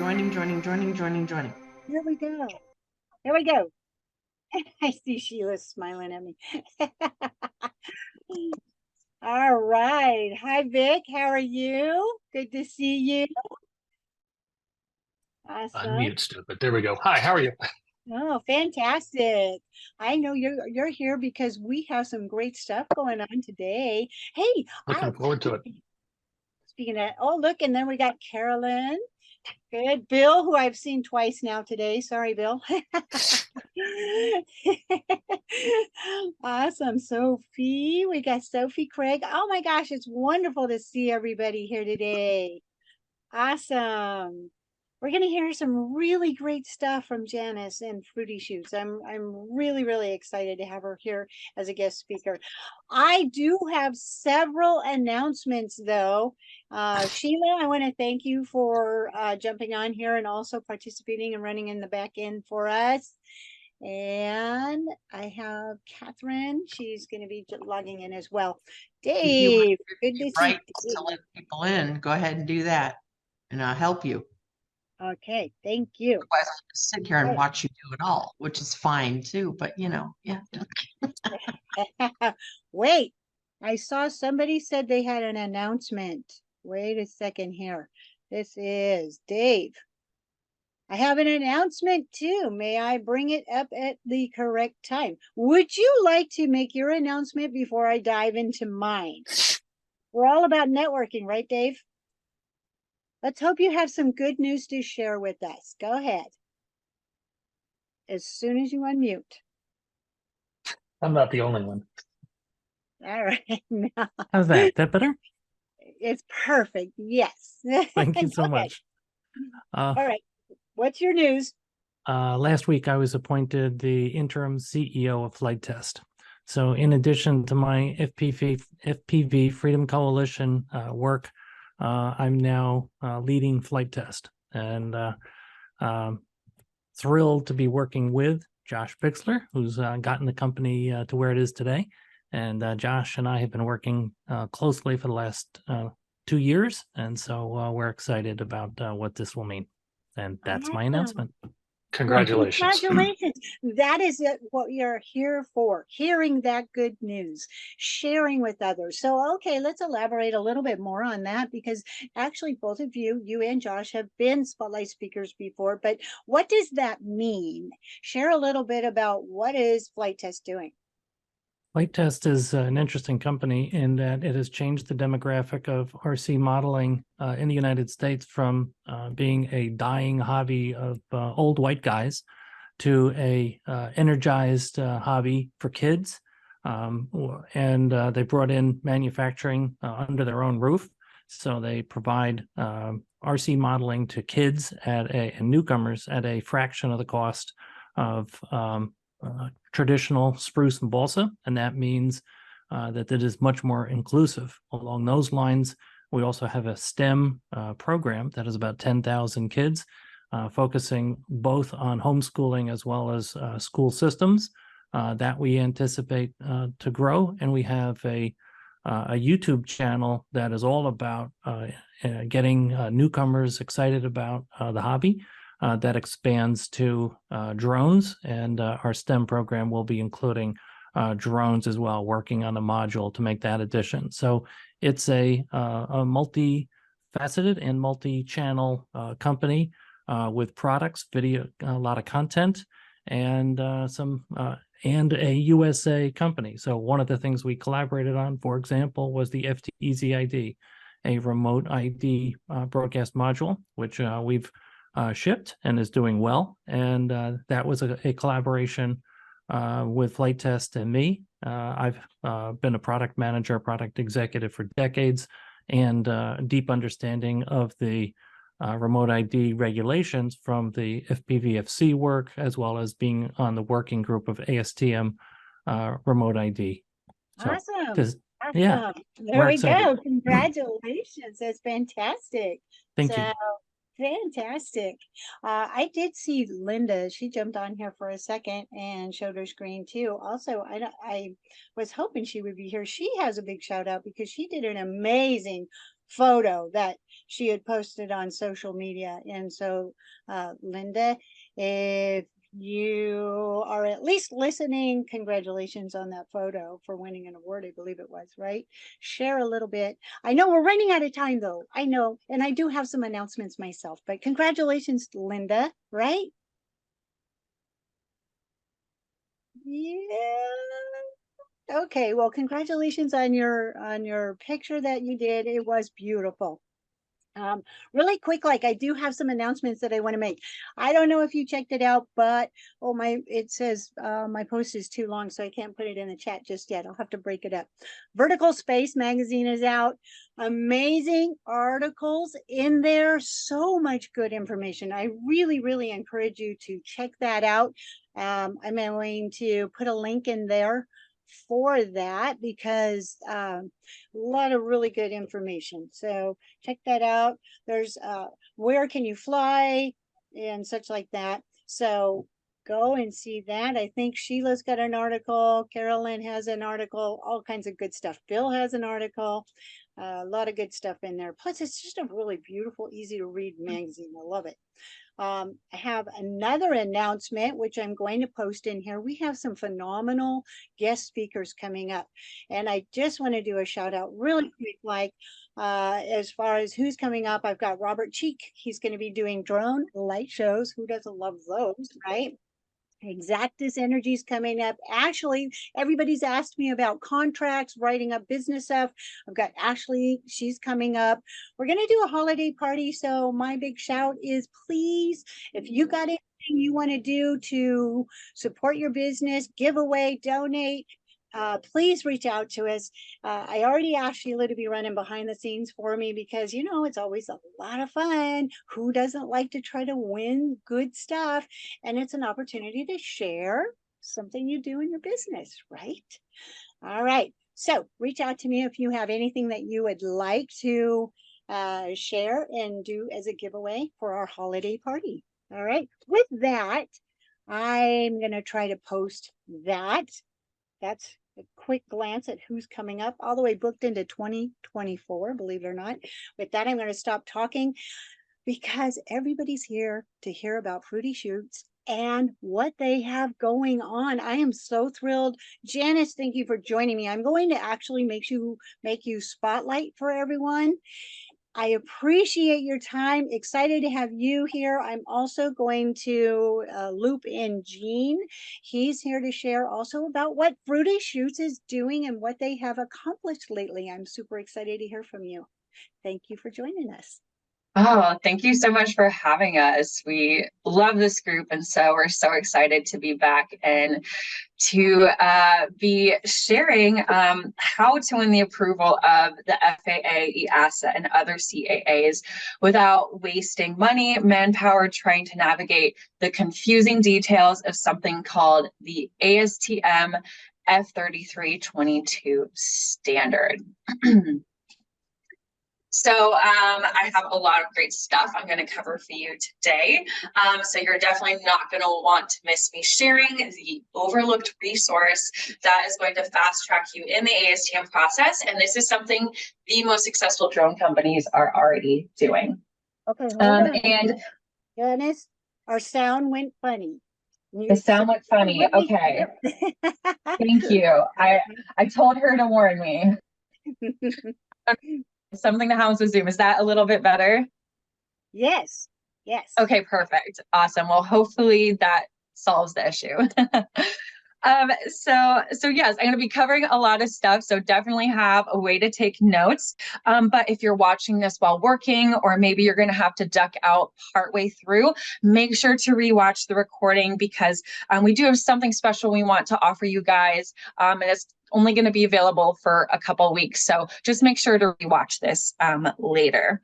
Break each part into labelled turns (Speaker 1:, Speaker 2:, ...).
Speaker 1: Joining.
Speaker 2: Here we go. Here we go. I see Sheila smiling at me. All right. Hi, Vic. How are you? Good to see you. Awesome.
Speaker 3: Unmute, stupid. There we go. Hi, how are you?
Speaker 2: Oh, fantastic. I know you're here because we have some great stuff going on today. Hey,
Speaker 3: Looking forward to it.
Speaker 2: Speaking of, oh, look, and then we got Carolyn. Good. Bill, who I've seen twice now today. Sorry, Bill. Awesome. Sophie. We got Sophie Craig. Oh my gosh, it's wonderful to see everybody here today. Awesome. We're going to hear some really great stuff from Janice and Fruity Chutes. I'm really excited to have her here as a guest speaker. I do have several announcements though. Sheila, I want to thank you for jumping on here and also participating and running in the back end for us. And I have Catherine. She's going to be logging in as well. Dave, good to see you.
Speaker 1: To let people in, go ahead and do that, and I'll help you.
Speaker 2: Okay, thank you.
Speaker 1: Otherwise, I'll just sit here and watch you do it all, which is fine too. But yeah.
Speaker 2: Wait, I saw somebody said they had an announcement. Wait a second here. This is Dave. I have an announcement too. May I bring it up at the correct time? Would you like to make your announcement before I dive into mine? We're all about networking, right, Dave? Let's hope you have some good news to share with us. Go ahead. As soon as you unmute.
Speaker 3: I'm not the only one.
Speaker 2: All right. No.
Speaker 4: How's that? That better?
Speaker 2: It's perfect. Yes.
Speaker 4: Thank you so much.
Speaker 2: All right. What's your news?
Speaker 4: Last week, I was appointed the interim CEO of Flight Test. So in addition to my FPV Freedom Coalition work, I'm now leading Flight Test. And thrilled to be working with Josh Bixler, who's gotten the company to where it is today. And Josh and I have been working closely for the last 2 years. And so we're excited about what this will mean. And that's my announcement.
Speaker 3: Congratulations.
Speaker 2: Well, congratulations. That is what you're here for, hearing that good news, sharing with others. So, okay, let's elaborate a little bit more on that because actually both of you and Josh have been spotlight speakers before, but what does that mean? Share a little bit about what is Flight Test doing?
Speaker 4: Flight Test is an interesting company in that it has changed the demographic of RC modeling in the United States from being a dying hobby of old white guys to a energized hobby for kids. And they brought in manufacturing under their own roof. So they provide RC modeling to kids and newcomers at a fraction of the cost of traditional spruce and balsa, and that means that it is much more inclusive. Along those lines, we also have a STEM program that is about 10,000 kids, focusing both on homeschooling as well as school systems that we anticipate to grow. And we have a YouTube channel that is all about getting newcomers excited about the hobby. That expands to drones, and our STEM program will be including drones as well, working on a module to make that addition. So it's a multifaceted and multi-channel company with products, video, a lot of content, and and a USA company. So one of the things we collaborated on, for example, was the FTEZ ID, a remote ID broadcast module, which we've shipped and is doing well. And that was a collaboration with Flight Test and me. I've been a product manager, product executive for decades, and deep understanding of the remote ID regulations from the FPVFC work, as well as being on the working group of ASTM remote ID. So
Speaker 2: awesome.
Speaker 4: Yeah.
Speaker 2: There we go. Congratulations. That's fantastic.
Speaker 4: Thank you.
Speaker 2: Fantastic. I did see Linda. She jumped on here for a second and showed her screen too. Also, I was hoping she would be here. She has a big shout out because she did an amazing photo that she had posted on social media. And so, Linda, if you are at least listening, congratulations on that photo for winning an award, I believe it was, right? Share a little bit. I know we're running out of time though. I know, and I do have some announcements myself, but congratulations, Linda, right? Yeah. Okay, well, congratulations on your picture that you did. It was beautiful. Really quick, like I do have some announcements that I want to make. I don't know if you checked it out, but it says my post is too long, so I can't put it in the chat just yet. I'll have to break it up. Vertical Space magazine is out. Amazing articles in there. So much good information. I really, really encourage you to check that out. I'm going to put a link in there for that because a lot of really good information. So check that out. There's where can you fly and such like that. So go and see that. I think Sheila's got an article. Carolyn has an article, all kinds of good stuff. Bill has an article, a lot of good stuff in there. Plus, it's just a really beautiful, easy to read magazine. I love it. I have another announcement, which I'm going to post in here. We have some phenomenal guest speakers coming up. And I just want to do a shout out really quick, like as far as who's coming up, I've got Robert Cheek. He's going to be doing drone light shows. Who doesn't love those, right? Exactus Energy's coming up. Ashley, everybody's asked me about contracts, writing up business stuff. I've got Ashley, she's coming up. We're going to do a holiday party. So my big shout is please, if you got anything you want to do to support your business, give away, donate, please reach out to us. I already asked Sheila to be running behind the scenes for me because, you know, it's always a lot of fun. Who doesn't like to try to win good stuff? And it's an opportunity to share something you do in your business, right? All right. So reach out to me if you have anything that you would like to share and do as a giveaway for our holiday party. All right. With that, I'm going to try to post that. That's a quick glance at who's coming up, all the way booked into 2024, believe it or not. With that, I'm going to stop talking because everybody's here to hear about Fruity Chutes and what they have going on. I am so thrilled. Janice, thank you for joining me. I'm going to actually make you spotlight for everyone. I appreciate your time. Excited to have you here. I'm also going to loop in Gene. He's here to share also about what Fruity Chutes is doing and what they have accomplished lately. I'm super excited to hear from you. Thank you for joining us.
Speaker 5: Oh, thank you so much for having us. We love this group, and so we're so excited to be back and to be sharing how to win the approval of the FAA, EASA, and other CAAs without wasting money, manpower, trying to navigate the confusing details of something called the ASTM F3322 standard. So I have a lot of great stuff I'm going to cover for you today. So you're definitely not going to want to miss me sharing the overlooked resource that is going to fast track you in the ASTM process. And this is something the most successful drone companies are already doing.
Speaker 2: Okay, hold on.
Speaker 5: And
Speaker 2: Janice, our sound went funny.
Speaker 5: The sound went funny. Okay. Thank you. I told her to warn me. Something that happens with Zoom. Is that a little bit better?
Speaker 2: Yes. Yes.
Speaker 5: Okay, perfect. Awesome. Well, hopefully that solves the issue. So yes, I'm going to be covering a lot of stuff. So definitely have a way to take notes. But if you're watching this while working, or maybe you're going to have to duck out partway through, make sure to rewatch the recording because we do have something special we want to offer you guys. And it's only going to be available for a couple of weeks. So just make sure to rewatch this later.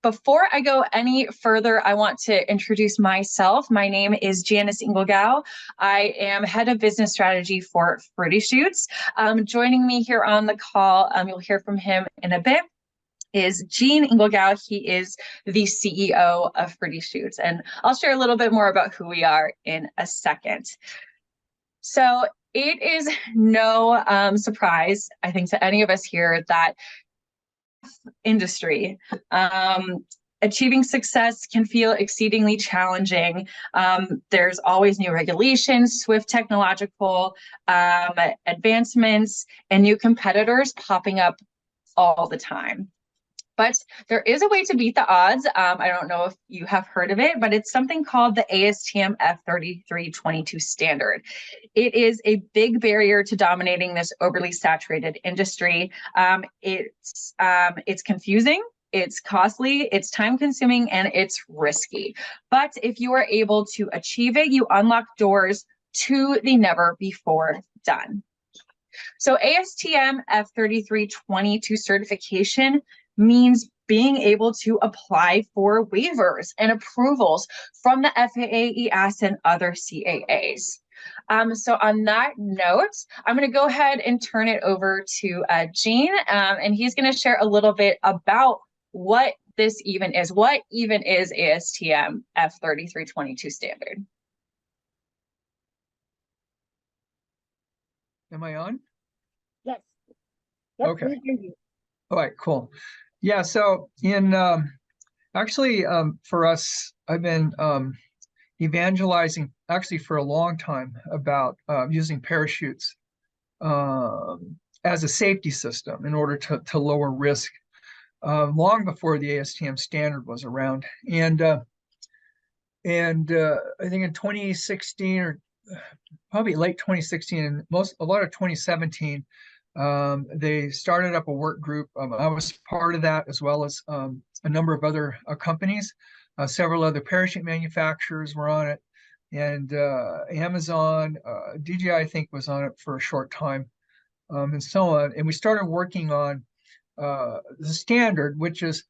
Speaker 5: Before I go any further, I want to introduce myself. My name is Janice Engelgau. I am head of business strategy for Fruity Chutes. Joining me here on the call, you'll hear from him in a bit, is Gene Engelgau. He is the CEO of Fruity Chutes. And I'll share a little bit more about who we are in a second. So it is no surprise, I think, to any of us here that industry. Achieving success can feel exceedingly challenging. There's always new regulations, swift technological advancements, and new competitors popping up all the time. But there is a way to beat the odds. I don't know if you have heard of it, but it's something called the ASTM F3322 standard. It is a big barrier to dominating this overly saturated industry. It's confusing, it's costly, it's time consuming, and it's risky. But if you are able to achieve it, you unlock doors to the never before done. So ASTM F3322 certification means being able to apply for waivers and approvals from the FAA, EAS, and other CAAs. So on that note, I'm going to go ahead and turn it over to Gene, and he's going to share a little bit about what this even is. What even is ASTM F3322 standard?
Speaker 6: Am I on?
Speaker 2: Yes. Yep,
Speaker 6: Okay.
Speaker 2: we hear you.
Speaker 6: All right, cool. Yeah, so in actually for us, I've been evangelizing actually for a long time about using parachutes as a safety system in order to lower risk long before the ASTM standard was around. And I think in 2016 or probably late 2016 and a lot of 2017, they started up a work group. I was part of that, as well as a number of other companies. Several other parachute manufacturers were on it, and Amazon, DJI, I think, was on it for a short time, and so on. And we started working on the standard, which is,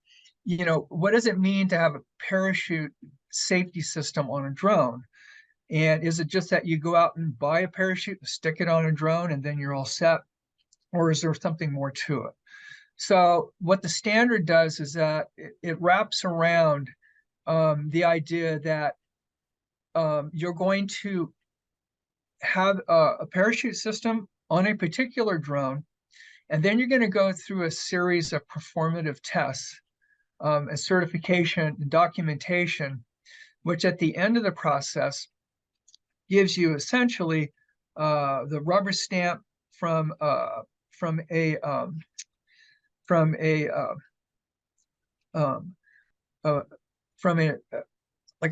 Speaker 6: what does it mean to have a parachute safety system on a drone? And is it just that you go out and buy a parachute, stick it on a drone, and then you're all set? Or is there something more to it? So what the standard does is that it wraps around the idea that you're going to have a parachute system on a particular drone, and then you're going to go through a series of performative tests, a certification and documentation, which at the end of the process gives you essentially the rubber stamp from a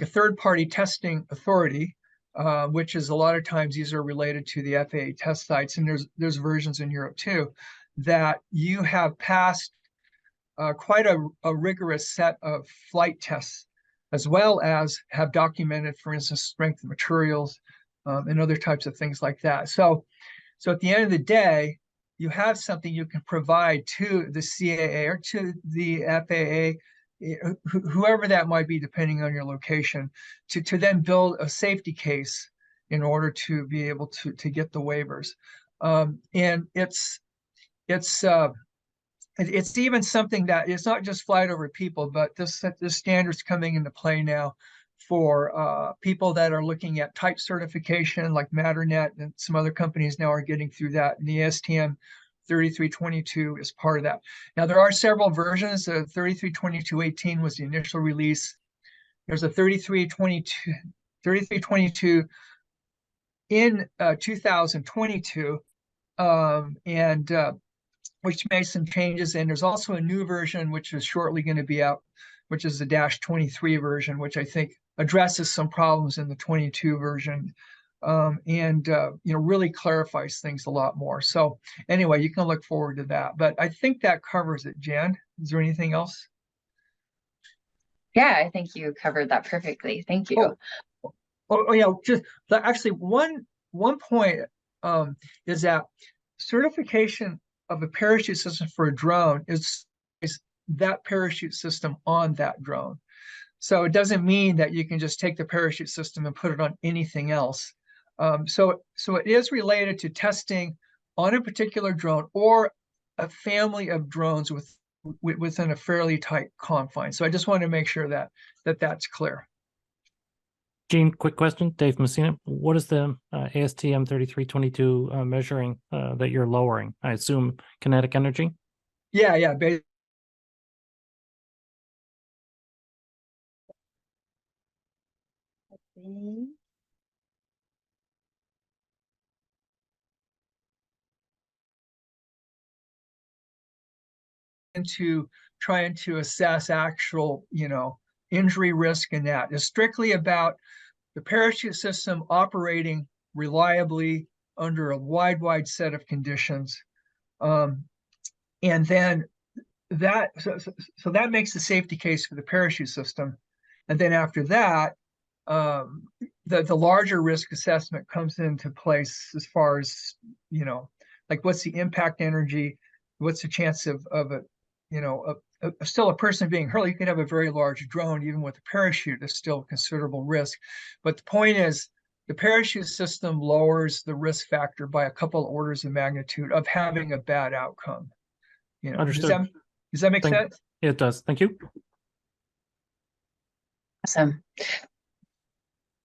Speaker 6: third-party testing authority, which is a lot of times these are related to the FAA test sites, and there's versions in Europe too, that you have passed quite a rigorous set of flight tests, as well as have documented, for instance, strength of materials and other types of things like that. So at the end of the day, you have something you can provide to the CAA or to the FAA, whoever that might be, depending on your location, to then build a safety case in order to be able to get the waivers. And it's even something that it's not just flight over people, but this standard's coming into play now for people that are looking at type certification, like Matternet, and some other companies now are getting through that. And the ASTM 3322 is part of that. Now, there are several versions. 3322.18 was the initial release. There's a 3322 in 2022, which made some changes. And there's also a new version, which is shortly going to be out, which is the -23 version, which I think addresses some problems in the 22 version, and really clarifies things a lot more. So anyway, you can look forward to that. But I think that covers it. Jan, is there anything else?
Speaker 5: Yeah, I think you covered that perfectly. Thank you.
Speaker 6: Oh yeah, just actually one point is that certification of a parachute system for a drone is that parachute system on that drone. So it doesn't mean that you can just take the parachute system and put it on anything else. So it is related to testing on a particular drone or a family of drones within a fairly tight confine. So I just want to make sure that's clear.
Speaker 4: Gene, quick question. Dave Messina, what is the ASTM 3322 measuring that you're lowering? I assume kinetic energy?
Speaker 6: Yeah.
Speaker 2: Okay.
Speaker 6: Into trying to assess actual, injury risk, and that is strictly about the parachute system operating reliably under a wide set of conditions. And then so that makes the safety case for the parachute system. And then after that, the larger risk assessment comes into place as far as, like what's the impact energy, what's the chance of still a person being hurt. You can have a very large drone, even with a parachute, it's still a considerable risk. But the point is, the parachute system lowers the risk factor by a couple orders of magnitude of having a bad outcome.
Speaker 4: Understood.
Speaker 6: Does that make sense?
Speaker 4: It does. Thank you.
Speaker 5: Awesome.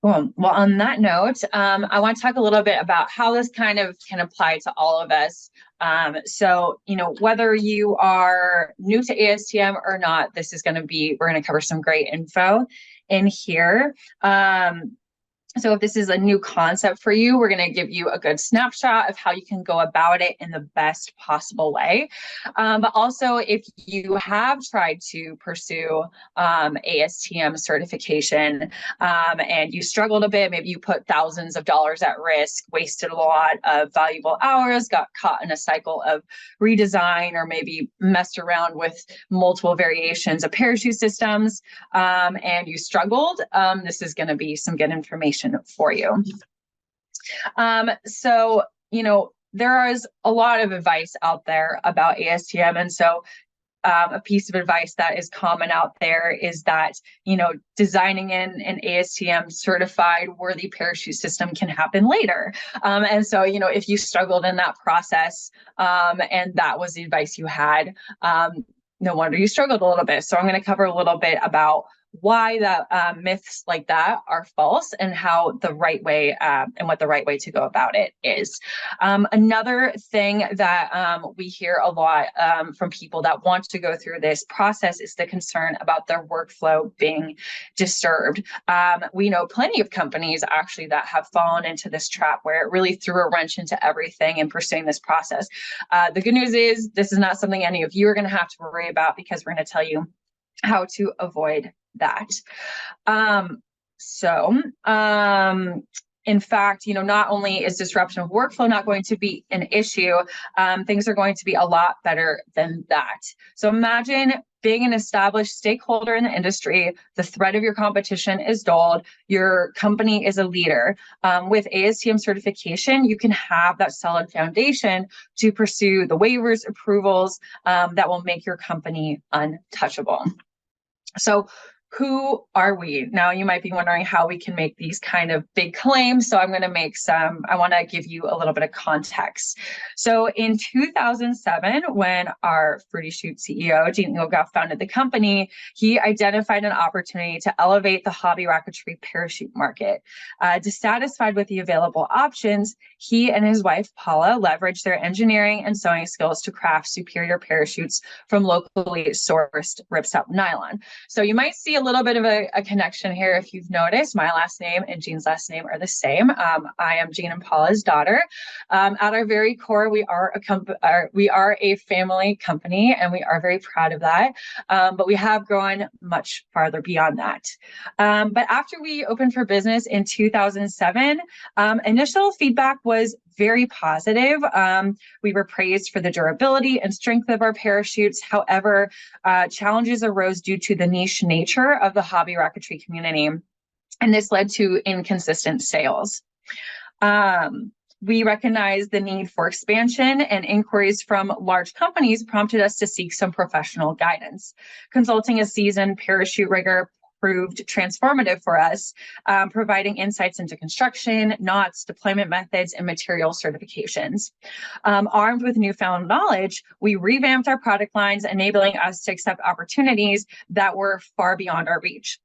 Speaker 5: Cool. Well, on that note, I want to talk a little bit about how this kind of can apply to all of us. So, whether you are new to ASTM or not, we're going to cover some great info in here. So if this is a new concept for you, we're going to give you a good snapshot of how you can go about it in the best possible way. But also, if you have tried to pursue ASTM certification and you struggled a bit, maybe you put thousands of dollars at risk, wasted a lot of valuable hours, got caught in a cycle of redesign, or maybe messed around with multiple variations of parachute systems, and you struggled, this is going to be some good information for you. So, there is a lot of advice out there about ASTM. And so a piece of advice that is common out there is that, designing in an ASTM certified worthy parachute system can happen later. And so, if you struggled in that process, and that was the advice you had, no wonder you struggled a little bit. So I'm going to cover a little bit about why that myths like that are false, and how the right way and what the right way to go about it is. Another thing that we hear a lot from people that want to go through this process is the concern about their workflow being disturbed. We know plenty of companies actually that have fallen into this trap where it really threw a wrench into everything in pursuing this process. The good news is this is not something any of you are going to have to worry about, because we're going to tell you how to avoid that. In fact, not only is disruption of workflow not going to be an issue, things are going to be a lot better than that. So imagine being an established stakeholder in the industry, the threat of your competition is dulled, your company is a leader. With ASTM certification, you can have that solid foundation to pursue the waivers, approvals that will make your company untouchable. So who are we? Now, you might be wondering how we can make these kind of big claims. So I want to give you a little bit of context. So in 2007, when our Fruity Chutes CEO, Engelgau, founded the company, he identified an opportunity to elevate the hobby rocketry parachute market. Dissatisfied with the available options, he and his wife, Paula, leveraged their engineering and sewing skills to craft superior parachutes from locally sourced ripstop nylon. So you might see a little bit of a connection here. If you've noticed, my last name and Jean's last name are the same. I am Jean and Paula's daughter. At our very core, we are a family company, and we are very proud of that. But we have grown much farther beyond that. But after we opened for business in 2007, initial feedback was very positive. We were praised for the durability and strength of our parachutes. However, challenges arose due to the niche nature of the hobby rocketry community, and this led to inconsistent sales. We recognized the need for expansion, and inquiries from large companies prompted us to seek some professional guidance. Consulting a seasoned parachute rigger proved transformative for us, providing insights into construction, knots, deployment methods, and material certifications. Armed with newfound knowledge, we revamped our product lines, enabling us to accept opportunities that were far beyond our reach.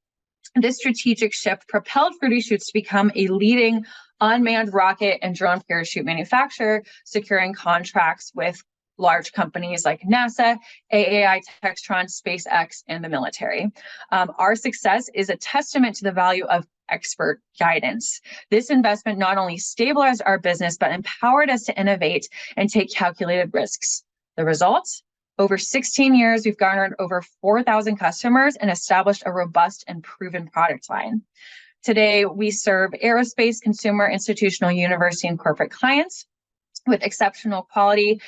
Speaker 5: This strategic shift propelled Fruity Chutes to become a leading unmanned rocket and drone parachute manufacturer, securing contracts with large companies like NASA, AAI, Textron, SpaceX, and the military. Our success is a testament to the value of expert guidance. This investment not only stabilized our business, but empowered us to innovate and take calculated risks. The results? Over 16 years, we've garnered over 4,000 customers and established a robust and proven product line. Today, we serve aerospace, consumer, institutional, university, and corporate clients with exceptional quality,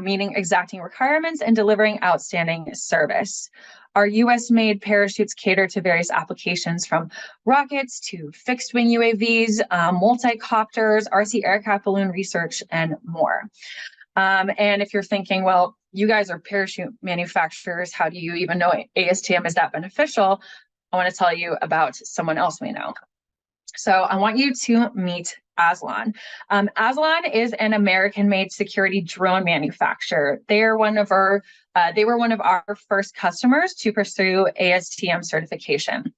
Speaker 5: meeting exacting requirements and delivering outstanding service. Our US-made parachutes cater to various applications from rockets to fixed-wing UAVs, multi-copters, RC aircraft balloon research, and more. And if you're thinking, well, you guys are parachute manufacturers, how do you even know ASTM is that beneficial? I want to tell you about someone else we know. So I want you to meet Aslan. Aslan is an American-made security drone manufacturer. They were one of our first customers to pursue ASTM certification.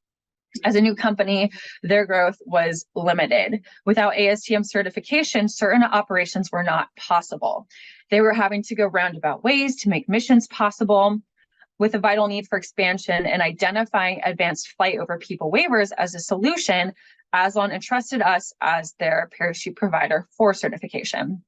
Speaker 5: As a new company, their growth was limited. Without ASTM certification, certain operations were not possible. They were having to go roundabout ways to make missions possible. With a vital need for expansion and identifying advanced flight over people waivers as a solution, Aslan entrusted us as their parachute provider for certification.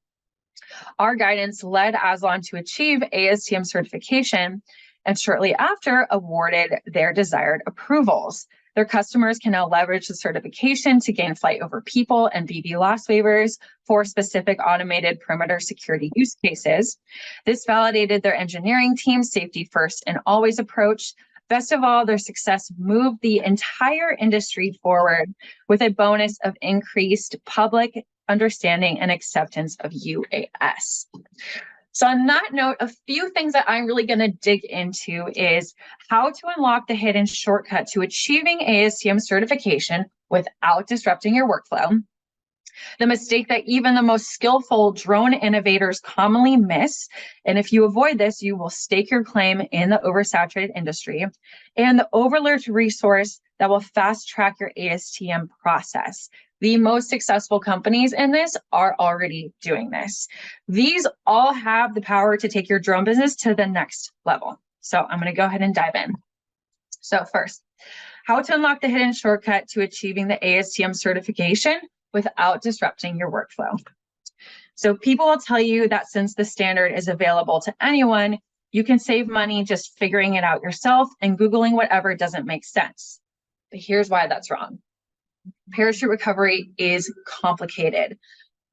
Speaker 5: Our guidance led Aslan to achieve ASTM certification and shortly after awarded their desired approvals. Their customers can now leverage the certification to gain flight over people and BB loss waivers for specific automated perimeter security use cases. This validated their engineering team's safety first and always approach. Best of all, their success moved the entire industry forward with a bonus of increased public understanding and acceptance of UAS. So on that note, a few things that I'm really going to dig into is how to unlock the hidden shortcut to achieving ASTM certification without disrupting your workflow. The mistake that even the most skillful drone innovators commonly miss, and if you avoid this, you will stake your claim in the oversaturated industry, and the overlooked resource that will fast track your ASTM process. The most successful companies in this are already doing this. These all have the power to take your drone business to the next level. So I'm going to go ahead and dive in. So first, how to unlock the hidden shortcut to achieving the ASTM certification without disrupting your workflow. So people will tell you that since the standard is available to anyone, you can save money just figuring it out yourself and Googling whatever doesn't make sense. But here's why that's wrong. Parachute recovery is complicated.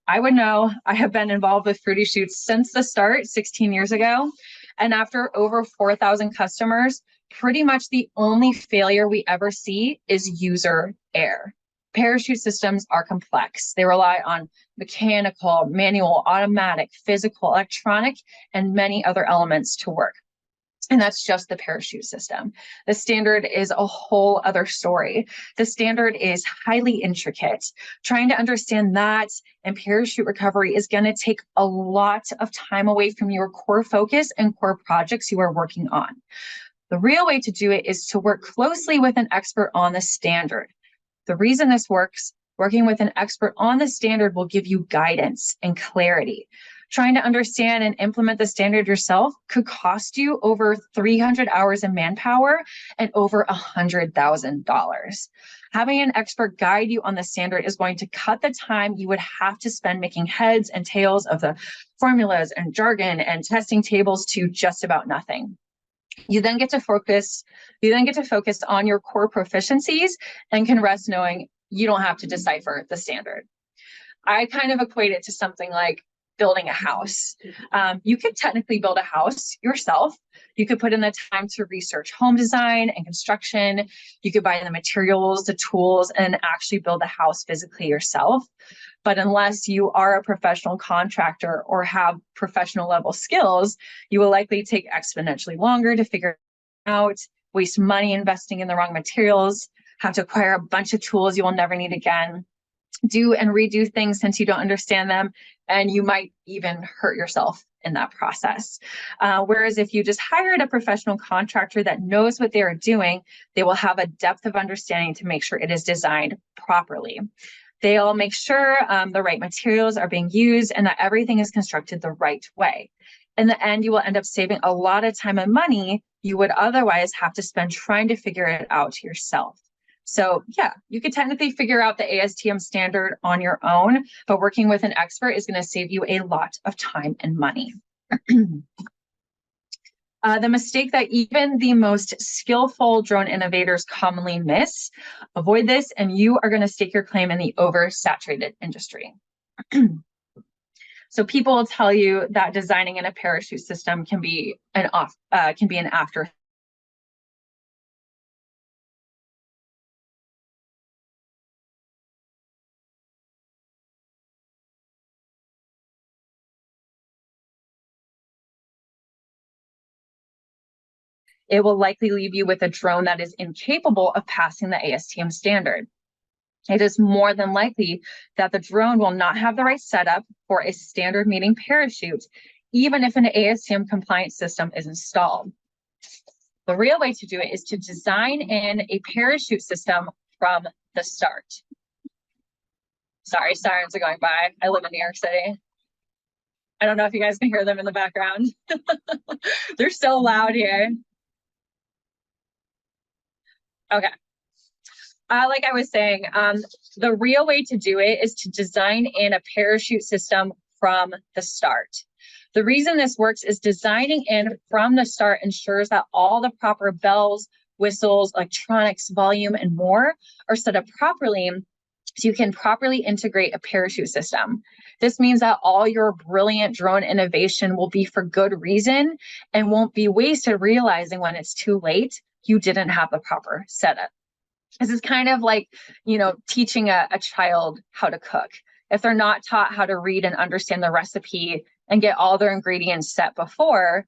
Speaker 5: I would know. I have been involved with Fruity Chutes since the start 16 years ago. And after over 4,000 customers, pretty much the only failure we ever see is user error. Parachute systems are complex. They rely on mechanical, manual, automatic, physical, electronic, and many other elements to work. And that's just the parachute system. The standard is a whole other story. The standard is highly intricate. Trying to understand that and parachute recovery is going to take a lot of time away from your core focus and core projects you are working on. The real way to do it is to work closely with an expert on the standard. The reason this works, working with an expert on the standard will give you guidance and clarity. Trying to understand and implement the standard yourself could cost you over 300 hours of manpower and over $100,000. Having an expert guide you on the standard is going to cut the time you would have to spend making heads and tails of the formulas and jargon and testing tables to just about nothing. You then get to focus on your core proficiencies and can rest knowing you don't have to decipher the standard. I kind of equate it to something like building a house. You could technically build a house yourself. You could put in the time to research home design and construction. You could buy the materials, the tools, and actually build the house physically yourself. But unless you are a professional contractor or have professional level skills, you will likely take exponentially longer to figure out, waste money investing in the wrong materials, have to acquire a bunch of tools you will never need again, do and redo things since you don't understand them, and you might even hurt yourself in that process. Whereas if you just hired a professional contractor that knows what they are doing, they will have a depth of understanding to make sure it is designed properly. They'll make sure the right materials are being used and that everything is constructed the right way. In the end, you will end up saving a lot of time and money you would otherwise have to spend trying to figure it out yourself. So yeah, you could technically figure out the ASTM standard on your own, but working with an expert is going to save you a lot of time and money. The mistake that even the most skillful drone innovators commonly miss, avoid this and you are going to stake your claim in the oversaturated industry. So people will tell you that designing in a parachute system can be an after. It will likely leave you with a drone that is incapable of passing the ASTM standard. It is more than likely that the drone will not have the right setup for a standard meeting parachute, even if an ASTM compliant system is installed. The real way to do it is to design in a parachute system from the start. Sorry, sirens are going by. I live in New York City. I don't know if you guys can hear them in the background. They're so loud here. Okay. Like I was saying, the real way to do it is to design in a parachute system from the start. The reason this works is designing in from the start ensures that all the proper bells, whistles, electronics, volume, and more are set up properly so you can properly integrate a parachute system. This means that all your brilliant drone innovation will be for good reason and won't be wasted realizing when it's too late you didn't have the proper setup. This is kind of like, teaching a child how to cook. If they're not taught how to read and understand the recipe and get all their ingredients set before,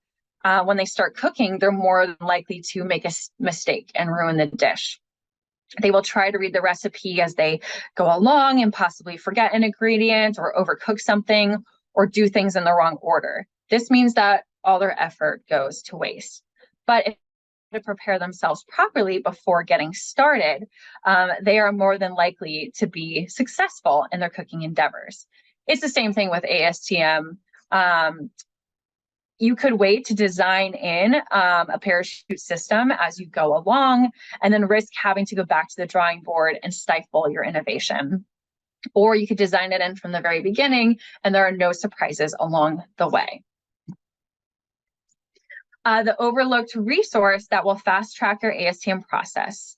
Speaker 5: when they start cooking, they're more likely to make a mistake and ruin the dish. They will try to read the recipe as they go along and possibly forget an ingredient or overcook something or do things in the wrong order. This means that all their effort goes to waste. But if to prepare themselves properly before getting started, they are more than likely to be successful in their cooking endeavors. It's the same thing with ASTM. You could wait to design in a parachute system as you go along and then risk having to go back to the drawing board and stifle your innovation. Or you could design it in from the very beginning and there are no surprises along the way. The overlooked resource that will fast track your ASTM process.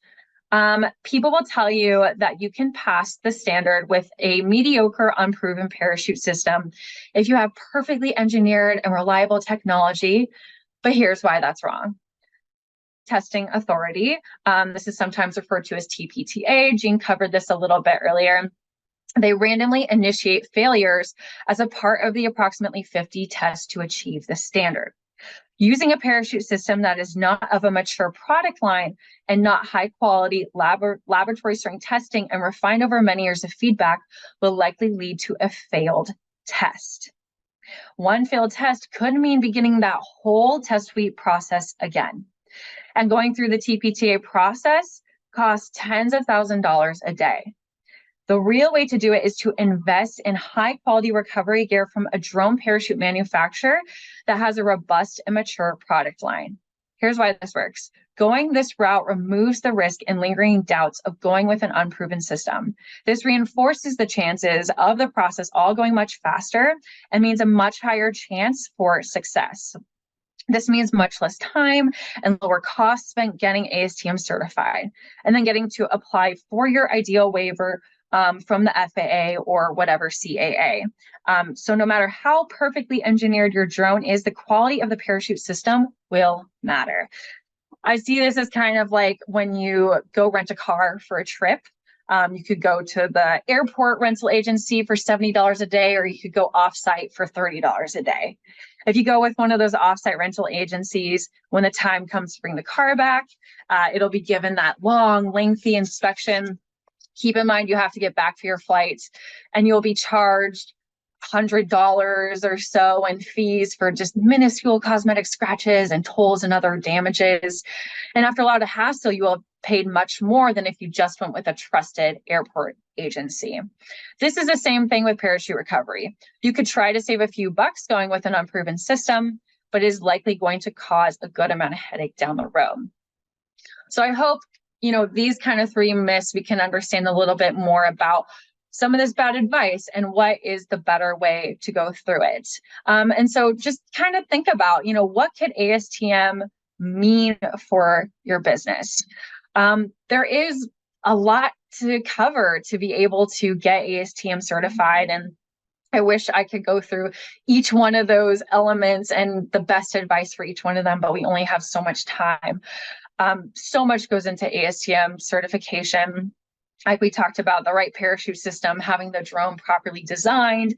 Speaker 5: People will tell you that you can pass the standard with a mediocre, unproven parachute system if you have perfectly engineered and reliable technology, but here's why that's wrong. Testing Authority, this is sometimes referred to as TPTA, Jean covered this a little bit earlier. They randomly initiate failures as a part of the approximately 50 tests to achieve the standard. Using a parachute system that is not of a mature product line and not high quality laboratory strength testing and refined over many years of feedback will likely lead to a failed test. One failed test could mean beginning that whole test suite process again. And going through the TPTA process costs tens of thousands of dollars a day. The real way to do it is to invest in high quality recovery gear from a drone parachute manufacturer that has a robust and mature product line. Here's why this works. Going this route removes the risk and lingering doubts of going with an unproven system. This reinforces the chances of the process all going much faster and means a much higher chance for success. This means much less time and lower costs spent getting ASTM certified and then getting to apply for your ideal waiver from the FAA or whatever CAA. So no matter how perfectly engineered your drone is, the quality of the parachute system will matter. I see this as kind of like when you go rent a car for a trip. You could go to the airport rental agency for $70 a day, or you could go offsite for $30 a day. If you go with one of those offsite rental agencies, when the time comes to bring the car back, it'll be given that long, lengthy inspection. Keep in mind, you have to get back for your flight and you'll be charged $100 or so in fees for just minuscule cosmetic scratches and tolls and other damages. And after a lot of hassle, you will have paid much more than if you just went with a trusted airport agency. This is the same thing with parachute recovery. You could try to save a few bucks going with an unproven system, but it is likely going to cause a good amount of headache down the road. So I hope, you know, these kind of 3 myths, we can understand a little bit more about some of this bad advice and what is the better way to go through it. And so just kind of think about, you know, what could ASTM mean for your business? There is a lot to cover to be able to get ASTM certified, and I wish I could go through each one of those elements and the best advice for each one of them, but we only have so much time. So much goes into ASTM certification. Like we talked about, the right parachute system, having the drone properly designed.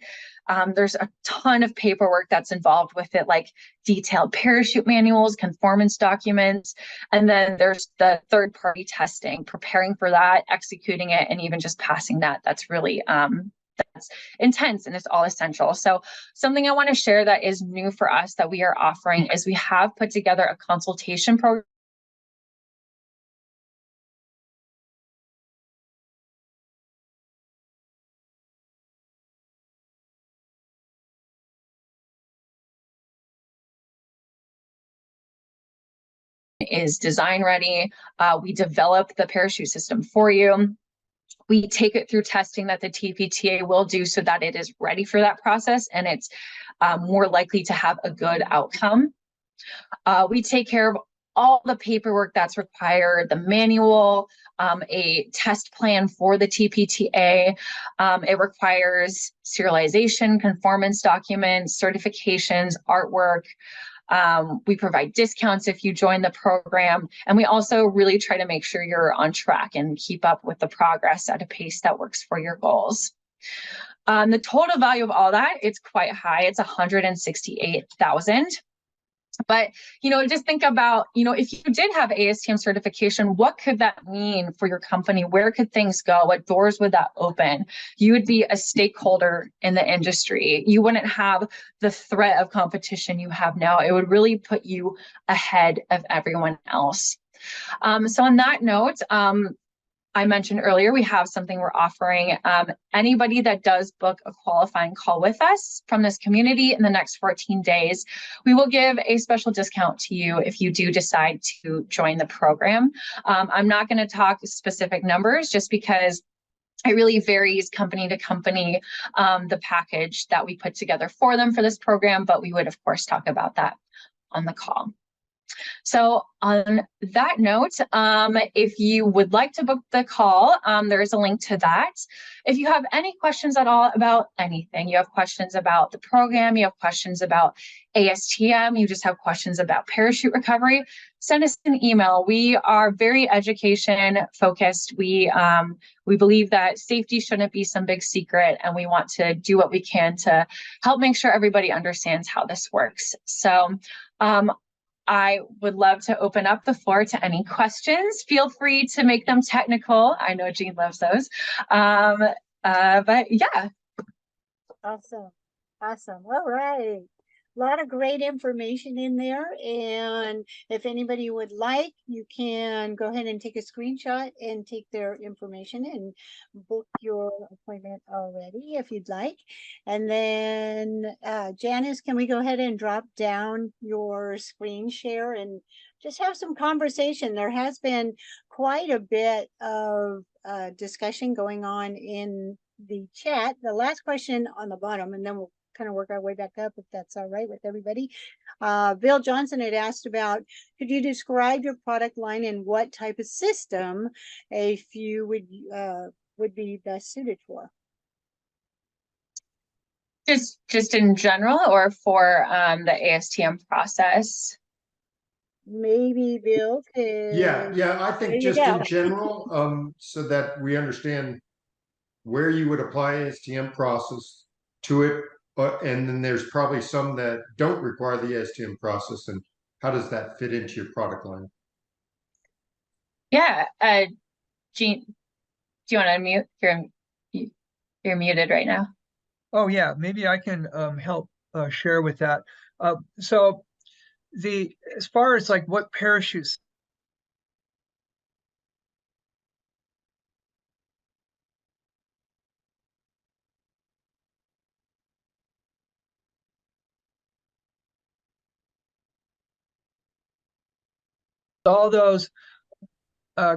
Speaker 5: There's a ton of paperwork that's involved with it, like detailed parachute manuals, conformance documents, and then there's the third-party testing, preparing for that, executing it, and even just passing that. That's really that's intense, and it's all essential. So something I want to share that is new for us that we are offering is we have put together a consultation program is design ready. We develop the parachute system for you. We take it through testing that the TPTA will do so that it is ready for that process, and it's more likely to have a good outcome. We take care of all the paperwork that's required, the manual, a test plan for the TPTA. It requires serialization, conformance documents, certifications, artwork. We provide discounts if you join the program, and we also really try to make sure you're on track and keep up with the progress at a pace that works for your goals. The total value of all that, it's quite high. It's $168,000. But, you know, just think about, you know, if you did have ASTM certification, what could that mean for your company? Where could things go? What doors would that open? You would be a stakeholder in the industry. You wouldn't have the threat of competition you have now. It would really put you ahead of everyone else. So on that note, I mentioned earlier, we have something we're offering. Anybody that does book a qualifying call with us from this community in the next 14 days, we will give a special discount to you if you do decide to join the program. I'm not going to talk specific numbers just because it really varies company to company, the package that we put together for them for this program, but we would, of course, talk about that on the call. So on that note, if you would like to book the call, there is a link to that. If you have any questions at all about anything, you have questions about the program, you have questions about ASTM, you just have questions about parachute recovery, send us an email. We are very education focused. We believe that safety shouldn't be some big secret, and we want to do what we can to help make sure everybody understands how this works. So I would love to open up the floor to any questions. Feel free to make them technical. I know Jean loves those. But yeah.
Speaker 2: Awesome. Awesome. All right. A lot of great information in there. And if anybody would like, you can go ahead and take a screenshot and take their information and book your appointment already if you'd like. And then Janice, can we go ahead and drop down your screen share and just have some conversation? There has been quite a bit of discussion going on in the chat. The last question on the bottom, and then we'll kind of work our way back up if that's all right with everybody. Bill Johnson had asked about, could you describe your product line and what type of system if you would be best suited for?
Speaker 5: Just in general, or for the ASTM process?
Speaker 2: Maybe Bill could.
Speaker 7: Yeah, I think just in general, so that we understand where you would apply ASTM process to it. And then there's probably some that don't require the ASTM process, and how does that fit into your product line?
Speaker 5: Yeah, Jean, do you want to unmute? You're muted right now.
Speaker 6: Oh yeah, maybe I can help share with that. So as far as like what parachutes All those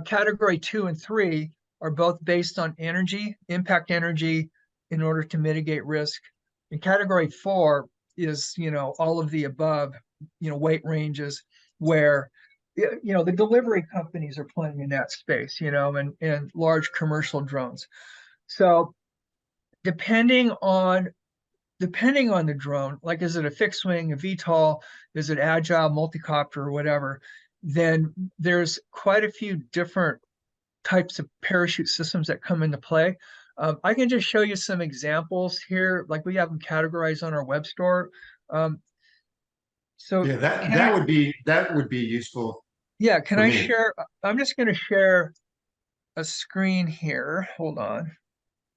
Speaker 6: category 2 and 3 are both based on energy, impact energy, in order to mitigate risk. And category 4 is, all of the above, weight ranges where, the delivery companies are playing in that space, and large commercial drones. So depending on the drone, like, is it a fixed wing, a VTOL, is it agile, multi-copter, or whatever, then there's quite a few different types of parachute systems that come into play. I can just show you some examples here, like we have them categorized on our web store. So
Speaker 7: yeah, that would be useful.
Speaker 6: Yeah, can
Speaker 7: for
Speaker 6: I
Speaker 7: me.
Speaker 6: share? I'm just going to share a screen here. Hold on.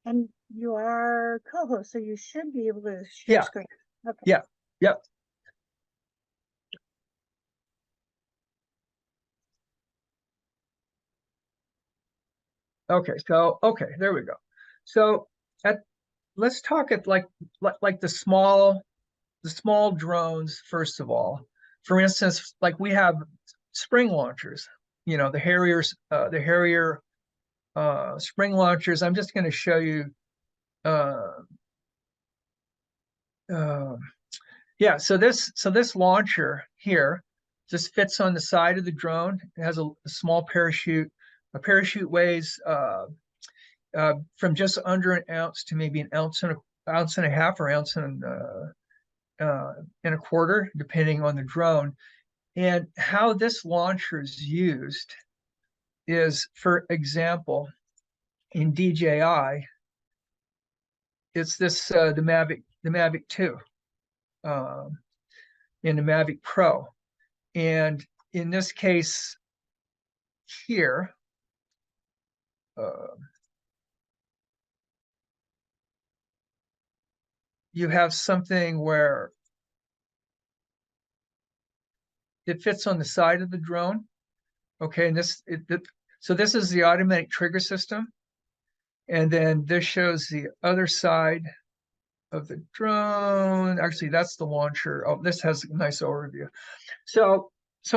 Speaker 2: And you are co-host, so you should be able to share
Speaker 6: Yeah.
Speaker 2: screen. Okay.
Speaker 6: Yeah. Yep. Okay, there we go. So let's talk at like the small drones first of all. For instance, like we have spring launchers, the Harrier spring launchers. I'm just going to show you. Yeah, so this launcher here just fits on the side of the drone. It has a small parachute. A parachute weighs from just under an ounce to maybe an ounce and a half, or ounce and a quarter, depending on the drone. And how this launcher is used is, for example, in DJI, it's this the Mavic 2 and the Mavic Pro. And in this case here, you have something where it fits on the side of the drone. Okay, and so this is the automatic trigger system. And then this shows the other side of the drone. Actually, that's the launcher. Oh, this has a nice overview. So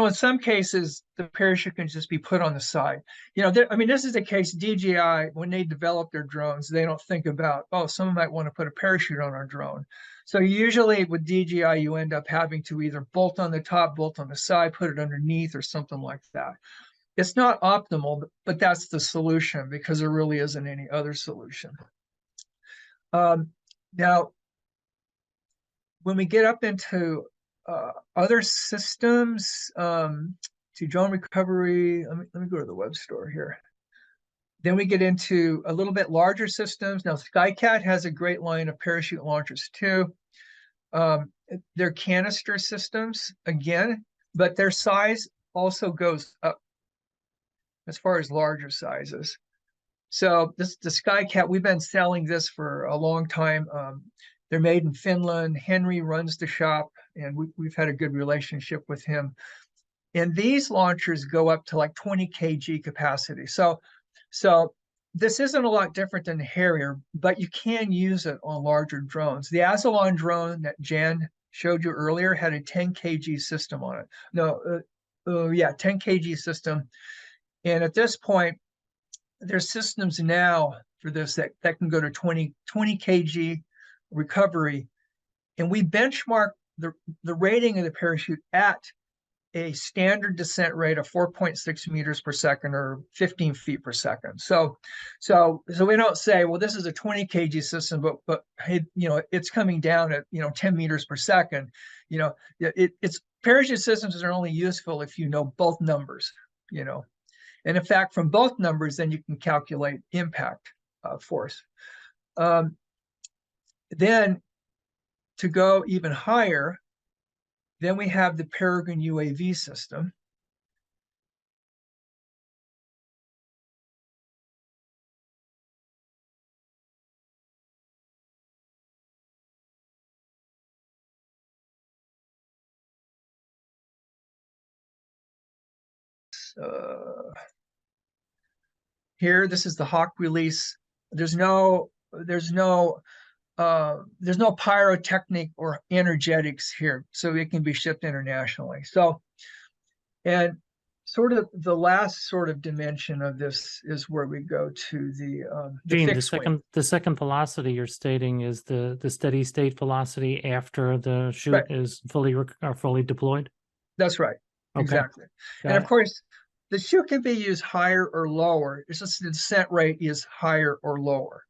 Speaker 6: in some cases, the parachute can just be put on the side. This is the case. DJI, when they develop their drones, they don't think about, oh, someone might want to put a parachute on our drone. So usually with DJI, you end up having to either bolt on the top, bolt on the side, put it underneath, or something like that. It's not optimal, but that's the solution, because there really isn't any other solution. Now, when we get up into other systems, to drone recovery, let me go to the web store here. Then we get into a little bit larger systems. Now, SkyCat has a great line of parachute launchers too. They're canister systems again, but their size also goes up as far as larger sizes. So the SkyCat, we've been selling this for a long time. They're made in Finland. Henry runs the shop, and we've had a good relationship with him. And these launchers go up to like 20 kg capacity. So this isn't a lot different than the Harrier, but you can use it on larger drones. The Azalon drone that Jan showed you earlier had a 10 kg system on it. No, 10 kg system. And at this point, there's systems now for this that can go to 20 kg recovery. And we benchmark the rating of the parachute at a standard descent rate of 4.6 meters per second, or 15 feet per second. So we don't say, well, this is a 20 kg system, but hey, it's coming down at 10 meters per second. It's parachute systems are only useful if you know both numbers. And in fact, from both numbers, then you can calculate impact force. Then to go even higher, then we have the Peregrine UAV system. Here, this is the Hawk release. There's no pyrotechnic or energetics here, so it can be shipped internationally. So sort of the last sort of dimension of this is where we go to the
Speaker 4: Gene,
Speaker 6: fixed wing.
Speaker 4: the second velocity you're stating is the steady state velocity after the chute
Speaker 6: Right.
Speaker 4: is fully deployed.
Speaker 6: That's right.
Speaker 4: Okay.
Speaker 6: Exactly.
Speaker 4: Got
Speaker 6: And of
Speaker 4: it.
Speaker 6: course, the chute can be used higher or lower. It's just the descent rate is higher or lower.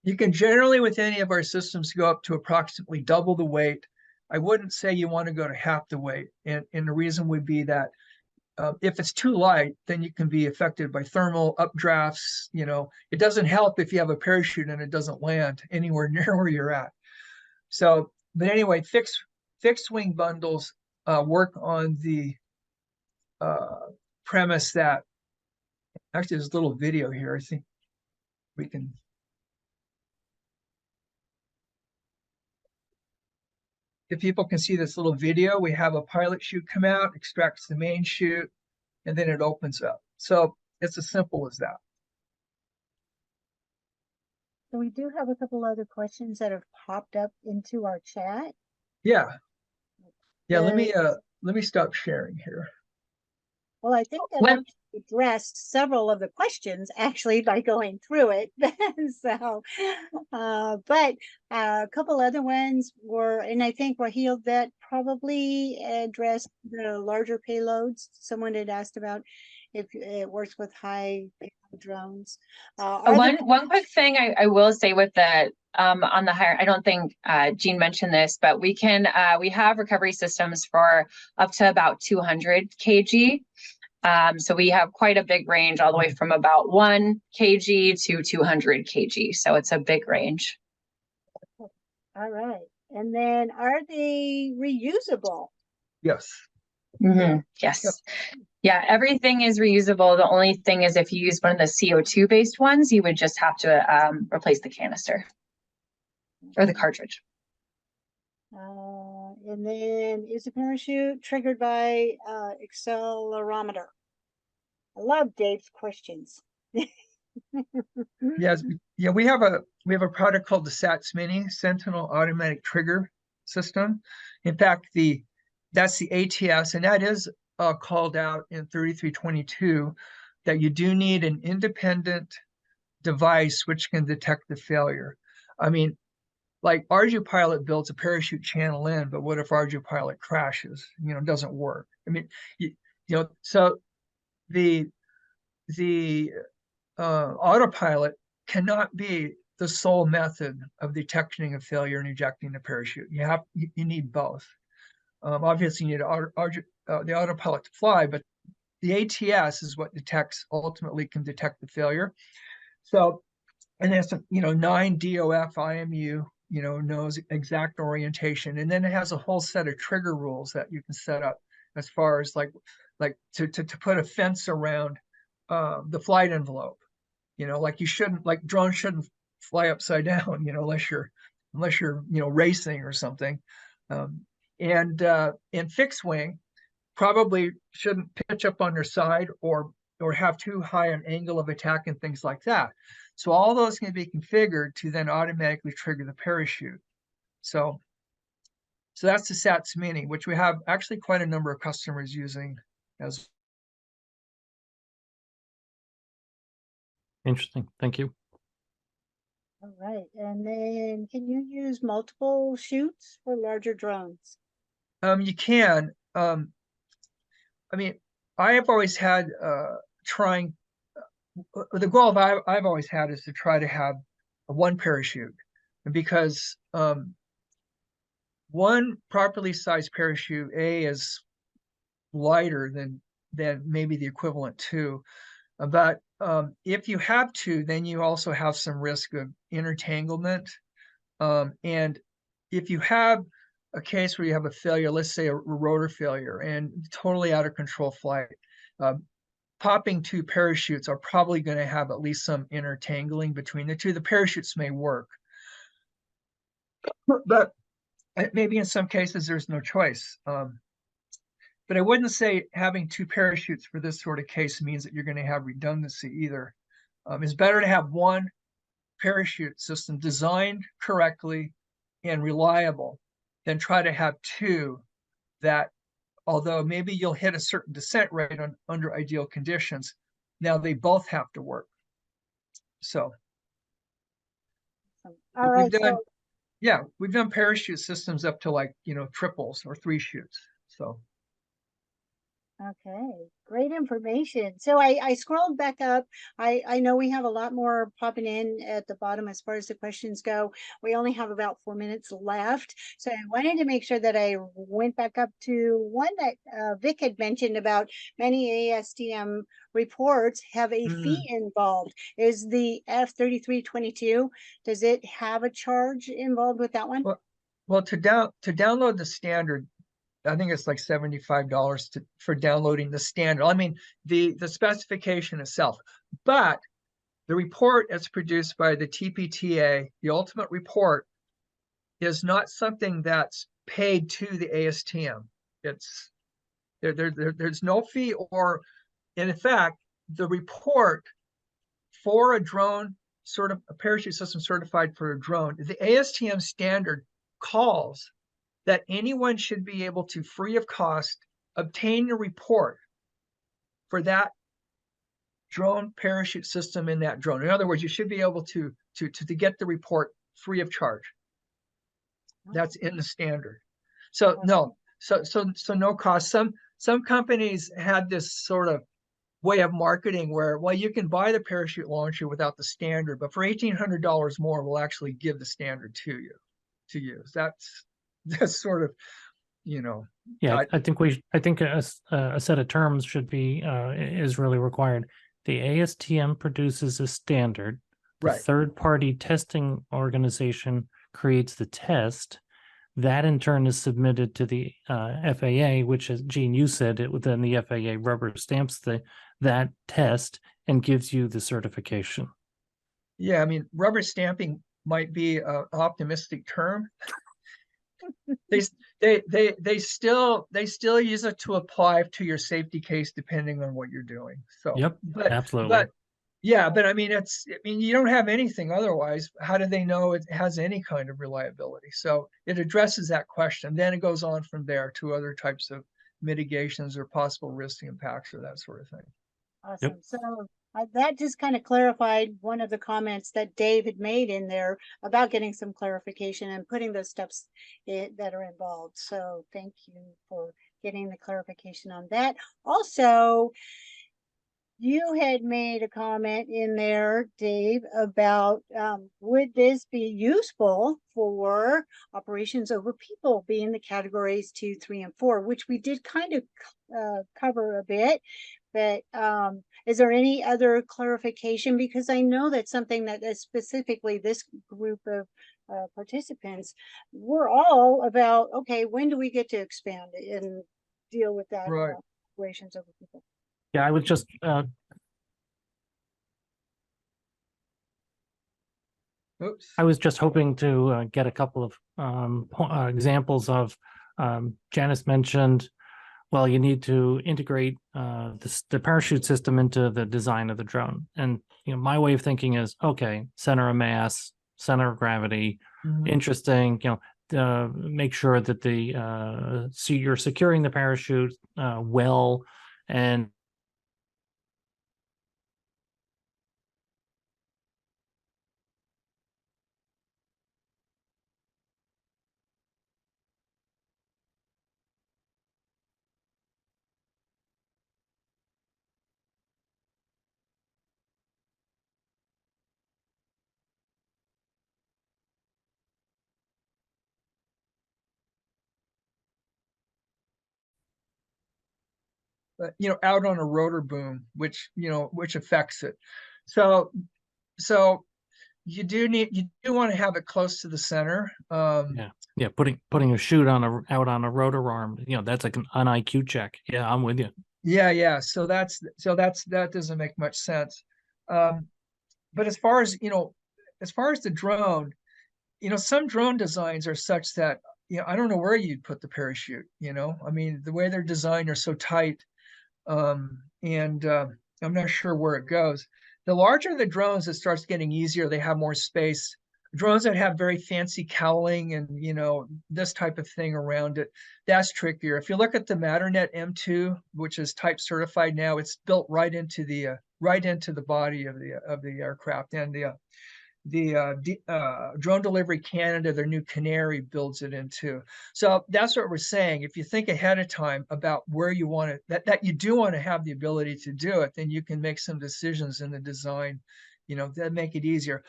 Speaker 6: You can generally, with any of our systems, go up to approximately double the weight. I wouldn't say you want to go to half the weight. And the reason would be that if it's too light, then you can be affected by thermal updrafts. You know, it doesn't help if you have a parachute and it doesn't land anywhere near where you're at. So, but anyway, fixed wing bundles work on the premise that, actually there's a little video here. I think we can. If people can see this little video, we have a pilot chute come out, extracts the main chute, and then it opens up. So it's as simple as that.
Speaker 2: So we do have a couple other questions that have popped up into our chat.
Speaker 6: Yeah. Yeah, let
Speaker 2: The-
Speaker 6: me stop sharing here.
Speaker 2: Well, I think that
Speaker 5: When-
Speaker 2: I've addressed several of the questions actually by going through it. So, but a couple other ones were, and I think Raheel, that probably addressed the larger payloads. Someone had asked about if it works with high payload drones. Are there-
Speaker 5: One quick thing I will say with the on the higher, I don't think Jean mentioned this, but we have recovery systems for up to about 200 kg. So we have quite a big range, all the way from about 1 kg to 200 kg. So it's a big range.
Speaker 2: All right. And then are they reusable?
Speaker 6: Yes.
Speaker 5: Yes. Yeah, everything is reusable. The only thing is if you use one of the CO2 based ones, you would just have to replace the canister or the cartridge.
Speaker 2: And then is the parachute triggered by accelerometer? I love Dave's questions.
Speaker 6: Yes. Yeah, we have a product called the SATS Mini, Sentinel Automatic Trigger System. In fact, that's the ATS, and that is called out in 3322 that you do need an independent device which can detect the failure. I mean, like ArduPilot builds a parachute channel in, but what if ArduPilot crashes? You know, it doesn't work. I mean, you know, so the autopilot cannot be the sole method of detecting a failure and ejecting the parachute. You need both. Obviously, you need the autopilot to fly, but the ATS is what ultimately can detect the failure. So, and there's 9 DOF IMU, knows exact orientation, and then it has a whole set of trigger rules that you can set up as far as like to put a fence around the flight envelope. Like drones shouldn't fly upside down, unless you're racing or something. And fixed wing probably shouldn't pitch up on their side or have too high an angle of attack and things like that. So all those can be configured to then automatically trigger the parachute. So that's the SATS Mini, which we have actually quite a number of customers using as.
Speaker 4: Interesting. Thank you.
Speaker 2: All right. And then can you use multiple chutes for larger drones?
Speaker 6: You can. I mean, I have always had the goal I've always had is to try to have one parachute, because one properly sized parachute is lighter than maybe the equivalent two. But if you have to, then you also have some risk of intertanglement. And if you have a case where you have a failure, let's say a rotor failure and totally out of control flight, popping 2 parachutes are probably going to have at least some intertangling between the two. The parachutes may work, but maybe in some cases there's no choice. But I wouldn't say having 2 parachutes for this sort of case means that you're going to have redundancy either. It's better to have one parachute system designed correctly and reliable than try to have 2 that although maybe you'll hit a certain descent rate under ideal conditions. Now they both have to work. So
Speaker 2: All
Speaker 6: we've
Speaker 2: right,
Speaker 6: done,
Speaker 2: so
Speaker 6: yeah, we've done parachute systems up to like, triples or 3 chutes. So
Speaker 2: okay, great information. So I scrolled back up. I know we have a lot more popping in at the bottom as far as the questions go. We only have about 4 minutes left. So I wanted to make sure that I went back up to one that Vic had mentioned about many ASTM reports have a fee involved. Is the F3322, does it have a charge involved with that one?
Speaker 6: well, to download the standard, I think it's like $75 for downloading the standard. I mean, the specification itself, but the report as produced by the TPTA, the ultimate report, is not something that's paid to the ASTM. It's there's no fee, or in fact, the report for a drone, sort of a parachute system certified for a drone, the ASTM standard calls that anyone should be able to, free of cost, obtain a report for that drone parachute system in that drone. In other words, you should be able to get the report free of charge. That's in the standard. So no, so no cost. Some companies had this sort of way of marketing where, well, you can buy the parachute launcher without the standard, but for $1,800 more, we'll actually give the standard to use. That's sort of,
Speaker 4: Yeah, I think a set of terms should be is really required. The ASTM produces a standard. The
Speaker 6: right.
Speaker 4: third-party testing organization creates the test. That in turn is submitted to the FAA, which, as Gene, you said, then the FAA rubber stamps that test and gives you the certification.
Speaker 6: Yeah, I mean, rubber stamping might be an optimistic term. They still use it to apply to your safety case depending on what you're doing. So
Speaker 4: Yep, absolutely.
Speaker 6: But yeah, but I mean, you don't have anything otherwise. How do they know it has any kind of reliability? So it addresses that question. Then it goes on from there to other types of mitigations or possible risk impacts or that sort of thing.
Speaker 2: Awesome. So that just kind of clarified one of the comments that Dave had made in there about getting some clarification and putting those steps that are involved. So thank you for getting the clarification on that. Also, you had made a comment in there, Dave, about would this be useful for operations over people, being the categories 2, 3, and 4, which we did kind of cover a bit. But is there any other clarification? Because I know that's something that is specifically this group of participants, we're all about, okay, when do we get to expand and deal with that
Speaker 6: Right.
Speaker 2: operations over people?
Speaker 4: Yeah, I was just
Speaker 6: Oops.
Speaker 4: I was just hoping to get a couple of examples of Janice mentioned, well, you need to integrate the parachute system into the design of the drone. And my way of thinking is, okay, center of mass, center of gravity, interesting, make sure that you're securing the parachute well, and
Speaker 6: out on a rotor boom, which affects it. So you do want to have it close to the center.
Speaker 4: Yeah, putting a chute out on a rotor arm, that's like an IQ check. Yeah, I'm with you.
Speaker 6: Yeah. So that doesn't make much sense. But as far as the drone, some drone designs are such that I don't know where you'd put the parachute. I mean, the way they're designed are so tight, and I'm not sure where it goes. The larger the drones, it starts getting easier. They have more space. Drones that have very fancy cowling and, you know, this type of thing around it, that's trickier. If you look at the Matternet M2, which is type certified now, it's built right into the body of the aircraft. And the Drone Delivery Canada, their new Canary, builds it into. So that's what we're saying. If you think ahead of time about where you want it, that you do want to have the ability to do it, then you can make some decisions in the design, you know, that make it easier.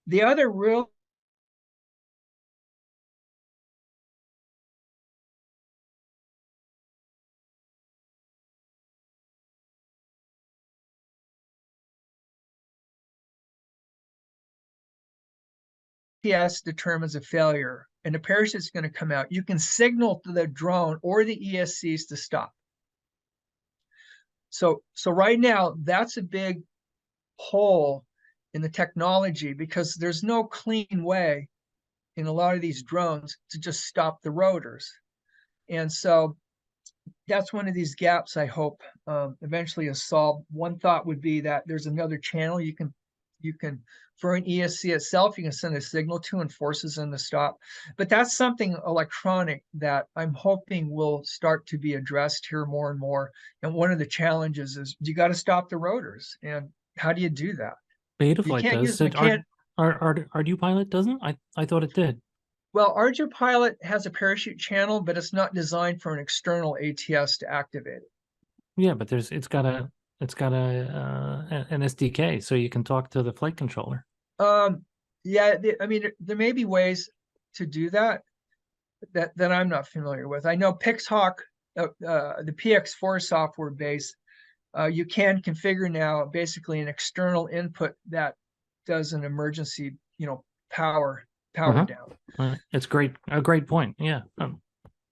Speaker 6: The other real GPS determines a failure and the parachute's going to come out, you can signal to the drone or the ESCs to stop. So right now, that's a big hole in the technology because there's no clean way in a lot of these drones to just stop the rotors. And so that's one of these gaps I hope eventually is solved. One thought would be that there's another channel you can for an ESC itself, you can send a signal to and forces them to stop. But that's something electronic that I'm hoping will start to be addressed here more and more. And one of the challenges is you got to stop the rotors. And how do you do that?
Speaker 4: Beta
Speaker 6: You
Speaker 4: flight
Speaker 6: can't
Speaker 4: does.
Speaker 6: use
Speaker 4: RDU pilot doesn't? I thought it did.
Speaker 6: Well, RDU pilot has a parachute channel, but it's not designed for an external ATS to activate it.
Speaker 4: Yeah, but it's got an SDK, so you can talk to the flight controller.
Speaker 6: Yeah, I mean, there may be ways to do that that I'm not familiar with. I know Pixhawk, the PX4 software base, you can configure now basically an external input that does an emergency, you know, power down.
Speaker 4: It's a great point. Yeah,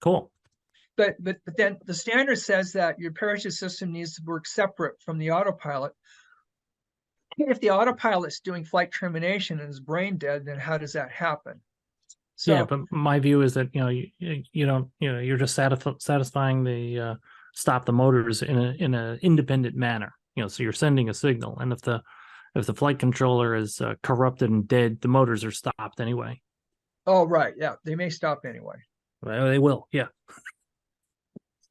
Speaker 4: cool.
Speaker 6: But then the standard says that your parachute system needs to work separate from the autopilot. If the autopilot's doing flight termination and is brain dead, then how does that happen? So,
Speaker 4: yeah, but my view is that you don't you're just satisfying the stop the motors in an independent manner. So you're sending a signal, and if the flight controller is corrupted and dead, the motors are stopped anyway.
Speaker 6: Oh right, yeah, they may stop anyway.
Speaker 4: Well, they will, yeah.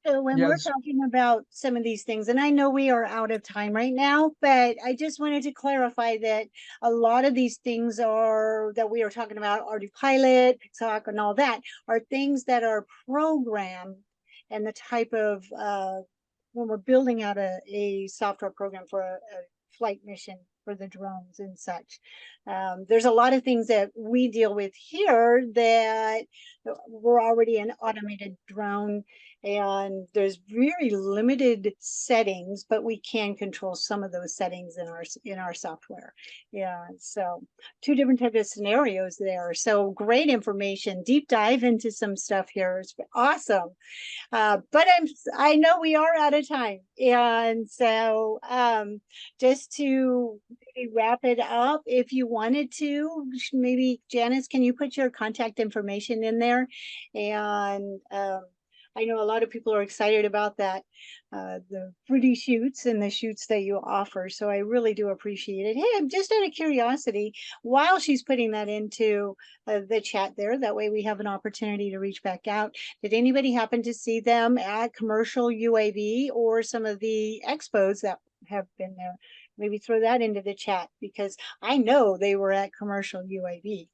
Speaker 2: So when we're talking about some of these things, and I know we are out of time right now, but I just wanted to clarify that a lot of these things that we are talking about, RDU pilot, Pixhawk, and all that, are things that are programmed, and the type of when we're building out a software program for a flight mission for the drones and such. There's a lot of things that we deal with here that we're already an automated drone, and there's very limited settings, but we can control some of those settings in our software. Yeah, so two different types of scenarios there. So great information, deep dive into some stuff here. It's awesome. But I know we are out of time, and so just to maybe wrap it up, if you wanted to, maybe Janice, can you put your contact information in there? And I know a lot of people are excited about that, the Fruty Chutes and the Chutes that you offer. So I really do appreciate it. Hey, I'm just out of curiosity, while she's putting that into the chat there, that way we have an opportunity to reach back out. Did anybody happen to see them at Commercial UAV or some of the expos that have been there? Maybe throw that into the chat, because I know they were at Commercial UAV.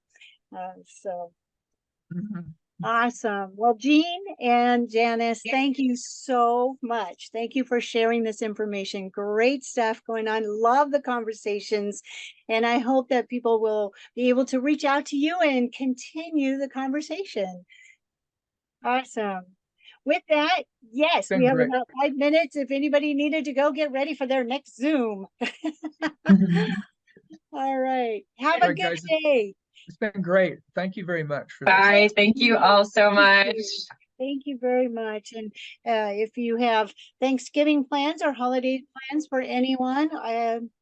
Speaker 2: Awesome. Well, Jean and Janice, thank you so much. Thank you for sharing this information. Great stuff going on. Love the conversations. And I hope that people will be able to reach out to you and continue the conversation. Awesome. With that, yes, we have about 5 minutes. If anybody needed to go get ready for their next Zoom. All right. Have a good day.
Speaker 6: It's been great. Thank you very much for this.
Speaker 5: Bye. Thank you all so much.
Speaker 2: Thank you very much. And if you have Thanksgiving plans or holiday plans for anyone,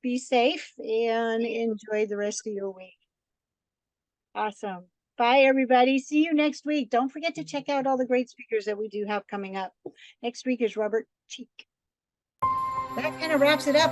Speaker 2: be safe and enjoy the rest of your week. Awesome. Bye, everybody. See you next week. Don't forget to check out all the great speakers that we do have coming up. Next week is Robert Cheek. That kind of wraps it up.